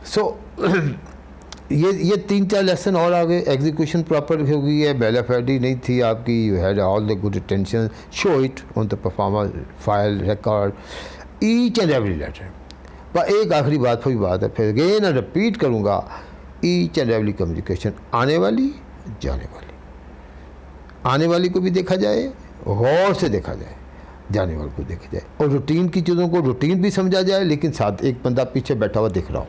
सो ये 3-4 लेसन और आगे, एग्जीक्यूशन प्रॉपर हो गई है, बेलाफेडी नहीं थी आपकी, you had all the good attention, show it on the performer file record each and every letter. पर एक आखिरी बात वही बात है, फिर अगेन रिपीट करूँगा, ईच एंड एवरी कम्युनिकेशन आने वाली जाने वाली, आने वाली को भी देखा जाए, गौर से देखा जाए, जाने वाले को देखा जाए, और रूटीन की चीज़ों को रूटीन भी समझा जाए, लेकिन साथ एक बंदा पीछे बैठा हुआ दिख रहा हो,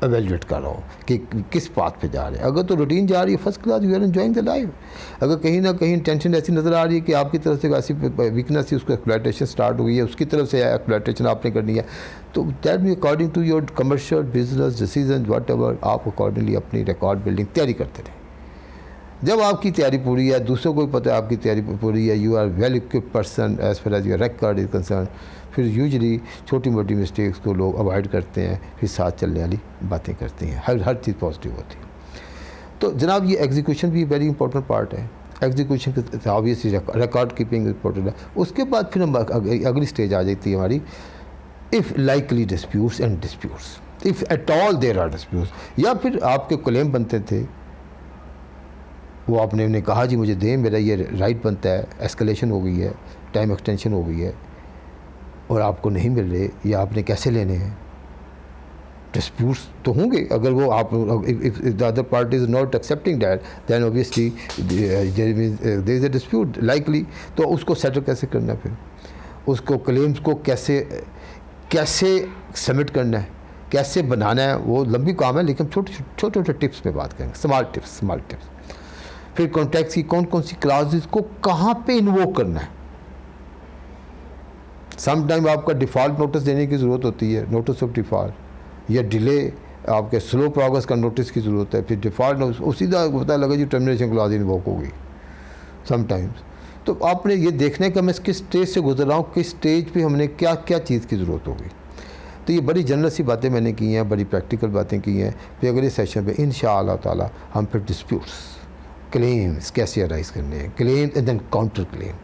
एवेल्यूएट कर रहा हो कि किस पाथ पे जा रहे हैं। अगर तो रूटीन जा रही है first class, you are enjoying the life. अगर कहीं ना कहीं टेंशन ऐसी नज़र आ रही है कि आपकी तरफ से ऐसी वीकनेस है, उसको एक्सप्लॉयटेशन स्टार्ट हुई है, उसकी तरफ से एक्सप्लॉयटेशन आपने करनी है, तो that mean according to your commercial business decision whatever, आप अकॉर्डिंगली अपनी रिकॉर्ड बिल्डिंग तैयारी करते रहें। जब आपकी तैयारी पूरी है, दूसरों को भी पता है आपकी तैयारी पूरी है, you are well equipped person as far as your record is concern, फिर यूजली छोटी मोटी मिस्टेक्स को लोग अवॉइड करते हैं, फिर साथ चलने वाली बातें करते हैं, हर चीज़ पॉजिटिव होती है। तो जनाब ये एग्जीक्यूशन भी वेरी इंपॉर्टेंट पार्ट है। एग्जीक्यूशन के ऑब्वियसली रिकॉर्ड कीपिंग इम्पोर्टेंट है। उसके बाद फिर हम अगली स्टेज आ जाती है हमारी, if likely disputes and disputes, if at all there are disputes, या फिर आपके क्लेम बनते थे, वो आपने उन्हें कहा जी मुझे दें, मेरा ये राइट बनता है, एस्केलेशन हो गई है, टाइम एक्सटेंशन हो गई है और आपको नहीं मिल रहे, या आपने कैसे लेने हैं, डिस्प्यूट्स तो होंगे। अगर वो आप if the other party is not accepting that, then obviously there is a dispute likely. तो उसको सेटल कैसे करना है, फिर उसको क्लेम्स को कैसे सबमिट करना है, कैसे बनाना है, वो लंबी काम है, लेकिन छोटे छोटे टिप्स पे बात करेंगे, स्मॉल टिप्स। फिर कॉन्ट्रैक्ट्स की कौन कौन सी क्लाउजेस को कहाँ पे इन्वोक करना है। सम टाइम आपका डिफ़ॉल्ट नोटिस देने की ज़रूरत होती है, नोटिस ऑफ डिफ़ॉल्ट, या डिले आपके स्लो प्रोग्रेस का नोटिस की ज़रूरत है, फिर डिफ़ॉल्ट नोटिस उसी का पता लगा जी टर्मिनेशन क्लॉज इन्वोक हो गई समटाइम्स। तो आपने ये देखने का मैं किस स्टेज से गुजर रहा हूँ, किस स्टेज पे हमने क्या क्या चीज़ की ज़रूरत होगी। तो ये बड़ी जनरल सी बातें मैंने की हैं, बड़ी प्रैक्टिकल बातें की हैं। फिर अगले सेशन पे इंशाअल्लाह ताला हम फिर डिस्प्यूट्स, क्लेम्स कैसे अराइज करने हैं, claim and then counter claim,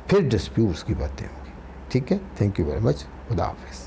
फिर डिस्प्यूट्स की बातें होंगी। ठीक है, थैंक यू वेरी मच, खुदा हाफिज़।